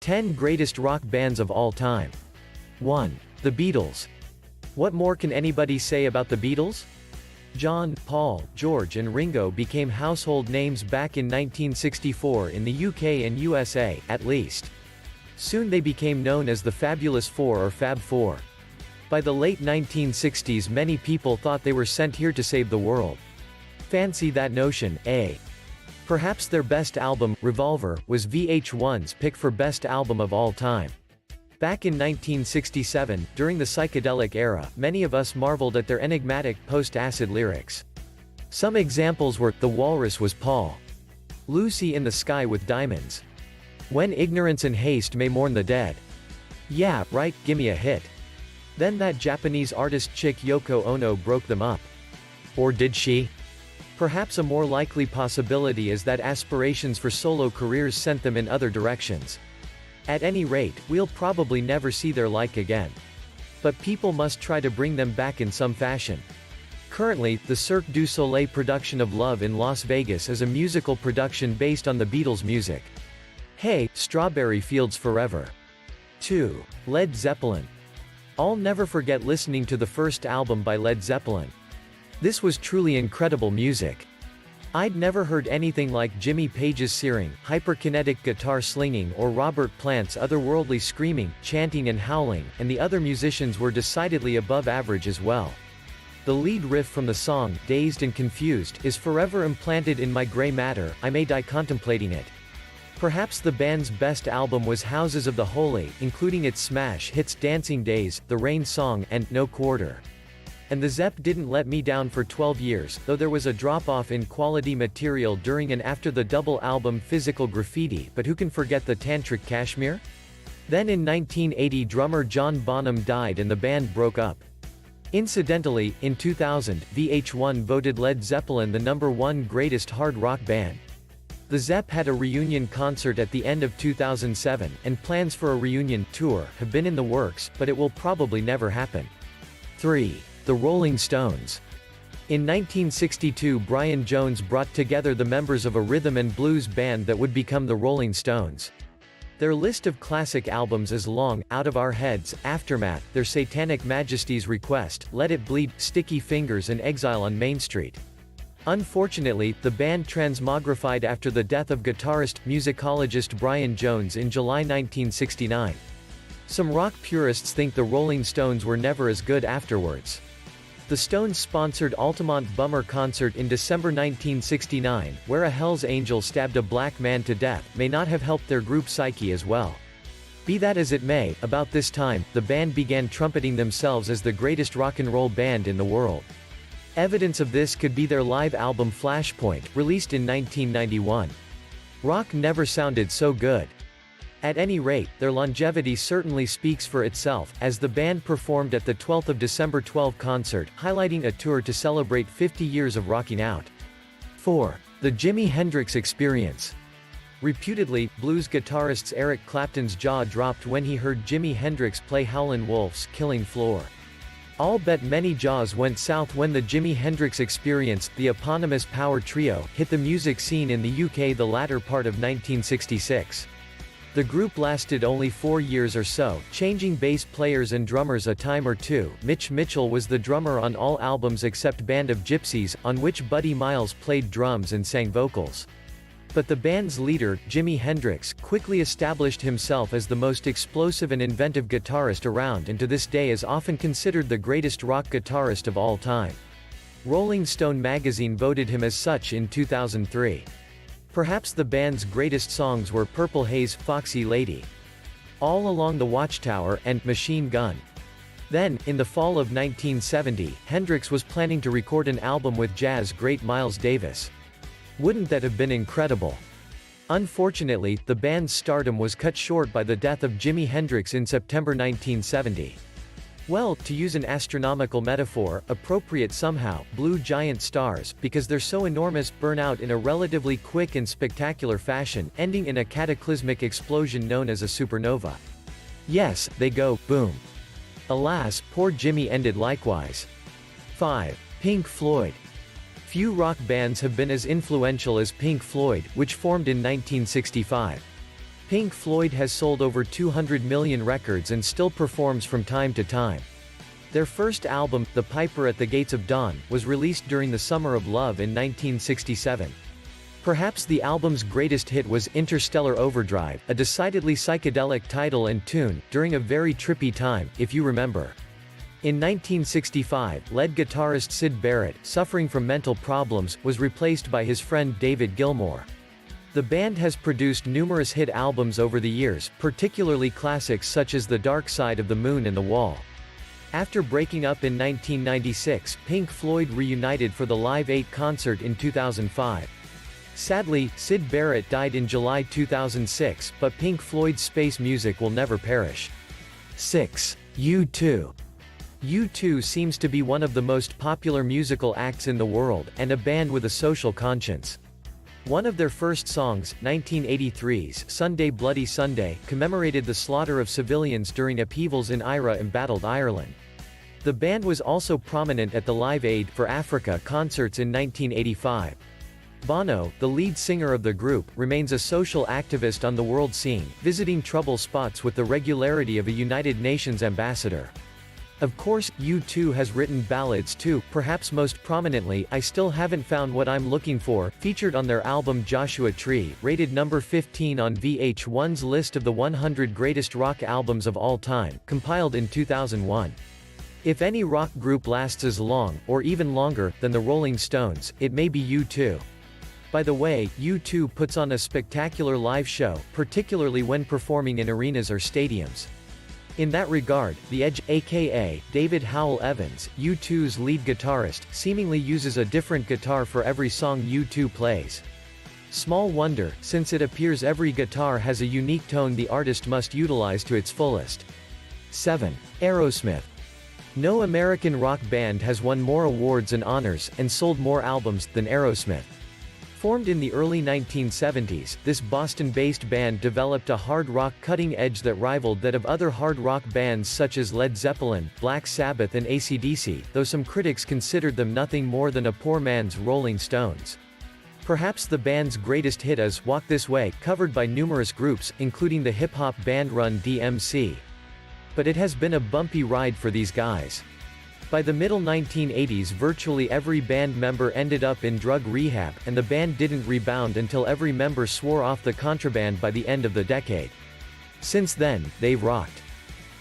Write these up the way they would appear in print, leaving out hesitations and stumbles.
10 Greatest Rock Bands of All Time. 1. The Beatles. What more can anybody say about the Beatles? John, Paul, George and Ringo became household names back in 1964 in the UK and USA, at least. Soon they became known as the Fabulous Four or Fab Four. By the late 1960s many people thought they were sent here to save the world. Fancy that notion, eh? Perhaps their best album, Revolver, was VH1's pick for Best Album of All Time. Back in 1967, during the psychedelic era, many of us marveled at their enigmatic, post-acid lyrics. Some examples were, The Walrus was Paul. Lucy in the Sky with Diamonds. When Ignorance and Haste may mourn the dead. Yeah, right, gimme a hit. Then that Japanese artist chick Yoko Ono broke them up. Or did she? Perhaps a more likely possibility is that aspirations for solo careers sent them in other directions. At any rate, we'll probably never see their like again. But people must try to bring them back in some fashion. Currently, the Cirque du Soleil production of Love in Las Vegas is a musical production based on the Beatles' music. Hey, Strawberry Fields Forever. 2. Led Zeppelin. I'll never forget listening to the first album by Led Zeppelin. This was truly incredible music. I'd never heard anything like Jimmy Page's searing, hyperkinetic guitar slinging or Robert Plant's otherworldly screaming, chanting and howling, and the other musicians were decidedly above average as well. The lead riff from the song, Dazed and Confused, is forever implanted in my gray matter, I may die contemplating it. Perhaps the band's best album was Houses of the Holy, including its smash hits Dancing Days, The Rain Song, and No Quarter. And the Zepp didn't let me down for 12 years, though there was a drop-off in quality material during and after the double album Physical Graffiti, but who can forget the Tantric Kashmir? Then in 1980 drummer John Bonham died and the band broke up. Incidentally, in 2000, VH1 voted Led Zeppelin the #1 greatest hard rock band. The Zepp had a reunion concert at the end of 2007, and plans for a reunion tour have been in the works, but it will probably never happen. 3. The Rolling Stones. In 1962 Brian Jones brought together the members of a rhythm and blues band that would become the Rolling Stones. Their list of classic albums is long: Out of Our Heads, Aftermath, Their Satanic Majesty's Request, Let It Bleed, Sticky Fingers and Exile on Main Street. Unfortunately, the band transmogrified after the death of guitarist, musicologist Brian Jones in July 1969. Some rock purists think the Rolling Stones were never as good afterwards. The Stones sponsored Altamont Bummer concert in December 1969, where a Hell's Angel stabbed a black man to death, may not have helped their group psyche as well. Be that as it may, about this time, the band began trumpeting themselves as the greatest rock and roll band in the world. Evidence of this could be their live album Flashpoint, released in 1991. Rock never sounded so good. At any rate, their longevity certainly speaks for itself, as the band performed at the 12th of December 12 concert, highlighting a tour to celebrate 50 years of rocking out. 4. The Jimi Hendrix Experience. Reputedly, blues guitarist Eric Clapton's jaw dropped when he heard Jimi Hendrix play Howlin' Wolf's Killing Floor. I'll bet many jaws went south when the Jimi Hendrix Experience, the eponymous power trio, hit the music scene in the UK the latter part of 1966. The group lasted only 4 years or so, changing bass players and drummers a time or two. Mitch Mitchell was the drummer on all albums except Band of Gypsies, on which Buddy Miles played drums and sang vocals. But the band's leader, Jimi Hendrix, quickly established himself as the most explosive and inventive guitarist around and to this day is often considered the greatest rock guitarist of all time. Rolling Stone magazine voted him as such in 2003. Perhaps the band's greatest songs were Purple Haze, Foxy Lady, All Along the Watchtower, and Machine Gun. Then, in the fall of 1970, Hendrix was planning to record an album with jazz great Miles Davis. Wouldn't that have been incredible? Unfortunately, the band's stardom was cut short by the death of Jimi Hendrix in September 1970. Well, to use an astronomical metaphor, appropriate somehow, blue giant stars, because they're so enormous, burn out in a relatively quick and spectacular fashion, ending in a cataclysmic explosion known as a supernova. Yes, they go, boom. Alas, poor Jimmy ended likewise. 5. Pink Floyd. Few rock bands have been as influential as Pink Floyd, which formed in 1965. Pink Floyd has sold over 200 million records and still performs from time to time. Their first album, The Piper at the Gates of Dawn, was released during the Summer of Love in 1967. Perhaps the album's greatest hit was Interstellar Overdrive, a decidedly psychedelic title and tune, during a very trippy time, if you remember. In 1965, lead guitarist Syd Barrett, suffering from mental problems, was replaced by his friend David Gilmour. The band has produced numerous hit albums over the years, particularly classics such as The Dark Side of the Moon and The Wall. After breaking up in 1996, Pink Floyd reunited for the Live 8 concert in 2005. Sadly, Syd Barrett died in July 2006, but Pink Floyd's space music will never perish. 6. U2. U2 seems to be one of the most popular musical acts in the world, and a band with a social conscience. One of their first songs, 1983's Sunday Bloody Sunday, commemorated the slaughter of civilians during upheavals in IRA-embattled Ireland. The band was also prominent at the Live Aid for Africa concerts in 1985. Bono, the lead singer of the group, remains a social activist on the world scene, visiting trouble spots with the regularity of a United Nations ambassador. Of course, U2 has written ballads too, perhaps most prominently I Still Haven't Found What I'm Looking For, featured on their album Joshua Tree, rated number 15 on VH1's list of the 100 greatest rock albums of all time, compiled in 2001. If any rock group lasts as long, or even longer, than the Rolling Stones, it may be U2. By the way, U2 puts on a spectacular live show, particularly when performing in arenas or stadiums. In that regard, The Edge, aka David Howell Evans, U2's lead guitarist, seemingly uses a different guitar for every song U2 plays. Small wonder, since it appears every guitar has a unique tone the artist must utilize to its fullest. 7. Aerosmith. No American rock band has won more awards and honors, and sold more albums, than Aerosmith. Formed in the early 1970s, this Boston-based band developed a hard rock cutting edge that rivaled that of other hard rock bands such as Led Zeppelin, Black Sabbath and AC/DC, though some critics considered them nothing more than a poor man's Rolling Stones. Perhaps the band's greatest hit is Walk This Way, covered by numerous groups, including the hip-hop band Run DMC. But it has been a bumpy ride for these guys. By the middle 1980s virtually every band member ended up in drug rehab, and the band didn't rebound until every member swore off the contraband by the end of the decade. Since then, they've rocked.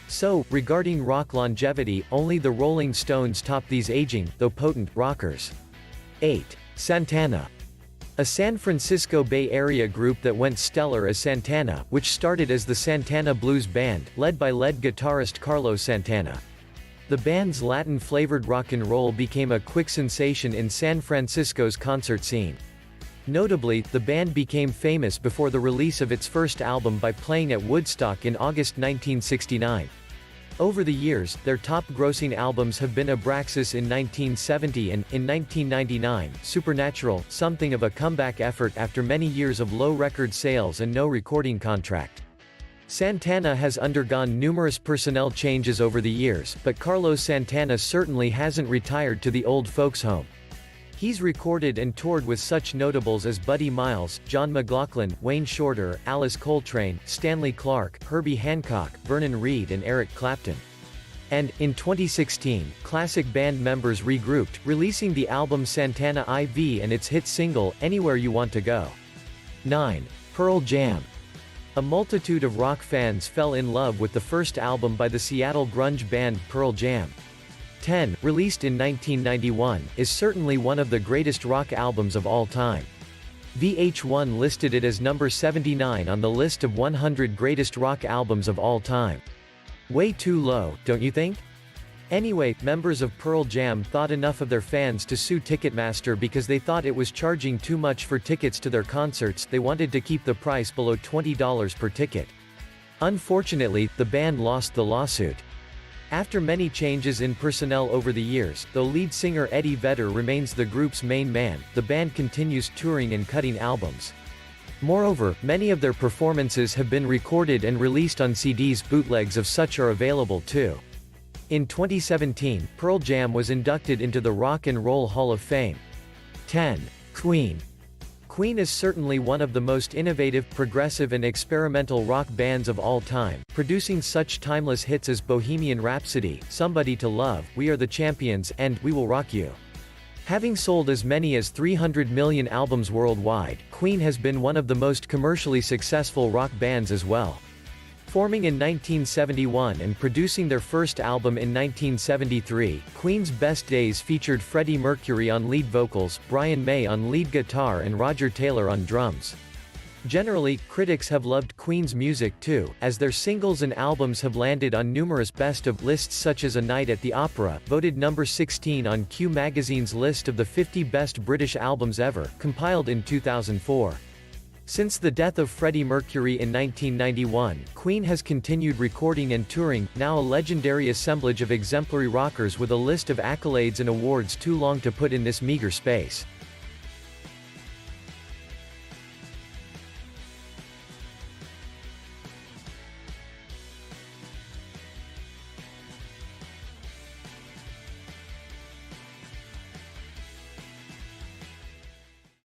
So, regarding rock longevity, only the Rolling Stones top these aging, though potent, rockers. 8. Santana. A San Francisco Bay Area group that went stellar as Santana, which started as the Santana Blues Band, led by lead guitarist Carlos Santana. The band's Latin-flavored rock and roll became a quick sensation in San Francisco's concert scene. Notably, the band became famous before the release of its first album by playing at Woodstock in August 1969. Over the years, their top-grossing albums have been Abraxas in 1970 and, in 1999, Supernatural, something of a comeback effort after many years of low record sales and no recording contract. Santana has undergone numerous personnel changes over the years, but Carlos Santana certainly hasn't retired to the old folks' home. He's recorded and toured with such notables as Buddy Miles, John McLaughlin, Wayne Shorter, Alice Coltrane, Stanley Clarke, Herbie Hancock, Vernon Reid and Eric Clapton. And, in 2016, classic band members regrouped, releasing the album Santana IV and its hit single, Anywhere You Want to Go. 9. Pearl Jam. A multitude of rock fans fell in love with the first album by the Seattle grunge band Pearl Jam. 10, released in 1991, is certainly one of the greatest rock albums of all time. VH1 listed it as number 79 on the list of 100 greatest rock albums of all time. Way too low, don't you think? Anyway, members of Pearl Jam thought enough of their fans to sue Ticketmaster because they thought it was charging too much for tickets to their concerts. They wanted to keep the price below $20 per ticket. Unfortunately, the band lost the lawsuit. After many changes in personnel over the years, though lead singer Eddie Vedder remains the group's main man, the band continues touring and cutting albums. Moreover, many of their performances have been recorded and released on CDs. Bootlegs of such are available too. In 2017, Pearl Jam was inducted into the Rock and Roll Hall of Fame. 10. Queen. Queen is certainly one of the most innovative, progressive and experimental rock bands of all time, producing such timeless hits as Bohemian Rhapsody, Somebody to Love, We Are the Champions, and We Will Rock You. Having sold as many as 300 million albums worldwide, Queen has been one of the most commercially successful rock bands as well. Forming in 1971 and producing their first album in 1973, Queen's best days featured Freddie Mercury on lead vocals, Brian May on lead guitar and Roger Taylor on drums. Generally, critics have loved Queen's music too, as their singles and albums have landed on numerous best-of lists such as A Night at the Opera, voted number 16 on Q magazine's list of the 50 best British albums ever, compiled in 2004. Since the death of Freddie Mercury in 1991, Queen has continued recording and touring, now a legendary assemblage of exemplary rockers with a list of accolades and awards too long to put in this meager space.